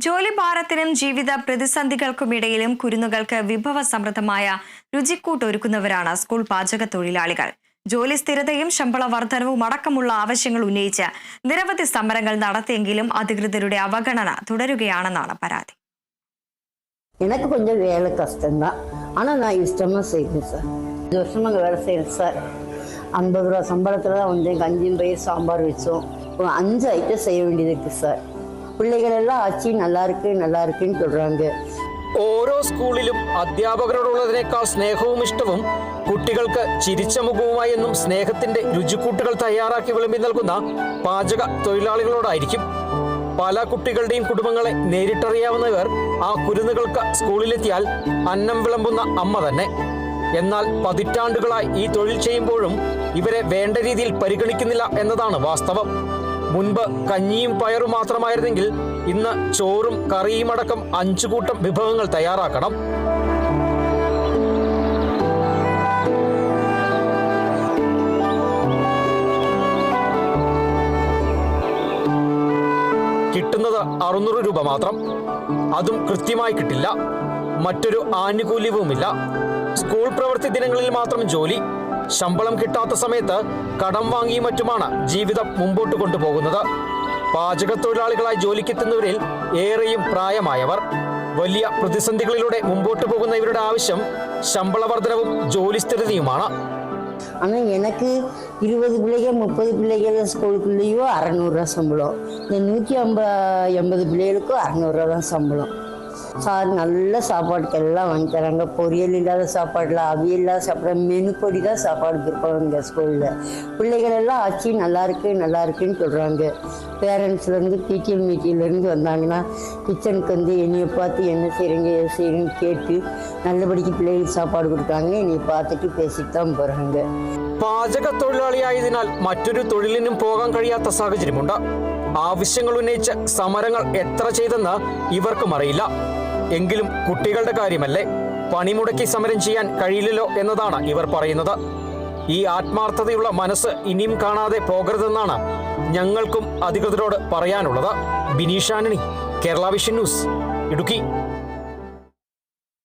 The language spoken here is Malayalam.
ജോലിഭാരത്തിനും ജീവിത പ്രതിസന്ധികൾക്കുമിടയിലും കുരുന്നുകൾക്ക് വിഭവസമൃദ്ധമായ രുചിക്കൂട്ടൊരുക്കുന്നവരാണ് സ്കൂൾ പാചക തൊഴിലാളികൾ. ജോലി സ്ഥിരതയും ശമ്പള വർധനവും അടക്കമുള്ള ആവശ്യങ്ങൾ ഉന്നയിച്ച് നിരവധി സമരങ്ങൾ നടത്തിയെങ്കിലും അധികൃതരുടെ അവഗണന തുടരുകയാണെന്നാണ് പരാതി. எனக்கு கொஞ்சம் வேலை கஷ்டம்தான், ஆனால் நான் இஷ்டமாக செய்வேன் சார். 5 வருஷமாக வேலை செய்கிறேன் சார். 50 ரூபா சம்பளத்தில் தான் வந்தேன். கஞ்சியும் பயிர் சாம்பார் வச்சோம். 5 ஐட்டம் செய்ய வேண்டியது இருக்குது சார். பிள்ளைகள் எல்லாம் ஆச்சு நல்லா இருக்குன்னு சொல்கிறாங்க. ഓരോ സ്കൂളിലും അധ്യാപകരോടുള്ളതിനേക്കാൾ സ്നേഹവും ഇഷ്ടവും കുട്ടികൾക്ക് ചിരിച്ച മുഖവുമായെന്നും സ്നേഹത്തിന്റെ രുചിക്കൂട്ടുകൾ തയ്യാറാക്കി വിളമ്പി നൽകുന്ന പാചക തൊഴിലാളികളോടായിരിക്കും. പല കുട്ടികളുടെയും കുടുംബങ്ങളെ നേരിട്ടറിയാവുന്നവർ ആ കുരുന്നുകൾക്ക് സ്കൂളിലെത്തിയാൽ അന്നം വിളമ്പുന്ന അമ്മ തന്നെ. എന്നാൽ പതിറ്റാണ്ടുകളായി ഈ തൊഴിൽ ചെയ്യുമ്പോഴും ഇവരെ വേണ്ട രീതിയിൽ പരിഗണിക്കുന്നില്ല എന്നതാണ് വാസ്തവം. മുൻപ് കഞ്ഞിയും പയറും മാത്രമായിരുന്നെങ്കിൽ ഇന്ന് ചോറും കറിയും അടക്കം 5 കൂട്ടം വിഭവങ്ങൾ തയ്യാറാക്കണം. കിട്ടുന്നത് 600 രൂപ മാത്രം. അതും കൃത്യമായി കിട്ടില്ല. മറ്റൊരു ആനുകൂല്യവുമില്ല. സ്കൂൾ പ്രവൃത്തി ദിനങ്ങളിൽ മാത്രം ജോലി. ശമ്പളം കിട്ടാത്ത സമയത്ത് കടം വാങ്ങിയും മറ്റുമാണ് ജീവിതം മുമ്പോട്ട് കൊണ്ടുപോകുന്നത്. പാചക തൊഴിലാളികളായി ജോലിക്കെത്തുന്നവരിൽ ഏറെയും പ്രായമായവർ. വലിയ പ്രതിസന്ധികളിലൂടെ മുമ്പോട്ട് പോകുന്ന ഇവരുടെ ആവശ്യം ശമ്പള വർധനവും ജോലി സ്ഥിരതയുമാണ്. ஆனால் எனக்கு 20 பிள்ளைகள் 30 பிள்ளைகள் ஸ்கூலுக்குள்ளேயோ 600 ரூபா சம்பளம். இந்த 180 பிள்ளைகளுக்கும் 600 ரூபா தான் சம்பளம். சார் நல்ல சாப்பாட்டுக்கு எல்லாம் வாங்கி தராங்க. பொரியல் இல்லாத சாப்பாடில், அவியல் இல்லாத சாப்பாடு, மெனு பொடி தான் சாப்பாடு கொடுப்பாங்க ஸ்கூலில். பிள்ளைகள் எல்லாம் ஆச்சு நல்லா இருக்குன்னு சொல்கிறாங்க. பேரண்ட்ஸ்லேருந்து பிடிஎல் மீட்டிங்லேருந்து வந்தாங்கன்னா கிச்சனுக்கு வந்து என்னையை பார்த்து என்ன செய்கிறீங்க எது செய்கிறீங்கன்னு கேட்டு நல்லபடிக்கு பிள்ளைகளுக்கு சாப்பாடு கொடுத்தாங்க. என்னையை பார்த்துட்டு பேசிட்டு தான் போகிறாங்க. പാചക തൊഴിലാളിയായതിനാൽ മറ്റൊരു തൊഴിലിനും പോകാൻ കഴിയാത്ത സാഹചര്യമുണ്ട്. ആവശ്യങ്ങൾ ഉന്നയിച്ച് സമരങ്ങൾ എത്ര ചെയ്തെന്ന് ഇവർക്കും അറിയില്ല. എങ്കിലും കുട്ടികളുടെ കാര്യമല്ലേ, പണിമുടക്കി സമരം ചെയ്യാൻ കഴിയില്ലല്ലോ എന്നതാണ് ഇവർ പറയുന്നത്. ഈ ആത്മാർത്ഥതയുള്ള മനസ്സ് ഇനിയും കാണാതെ പോകരുതെന്നാണ് ഞങ്ങൾക്കും അധികൃതരോട് പറയാനുള്ളത്. Bineesh Antony, Kerala vision news, Idukki.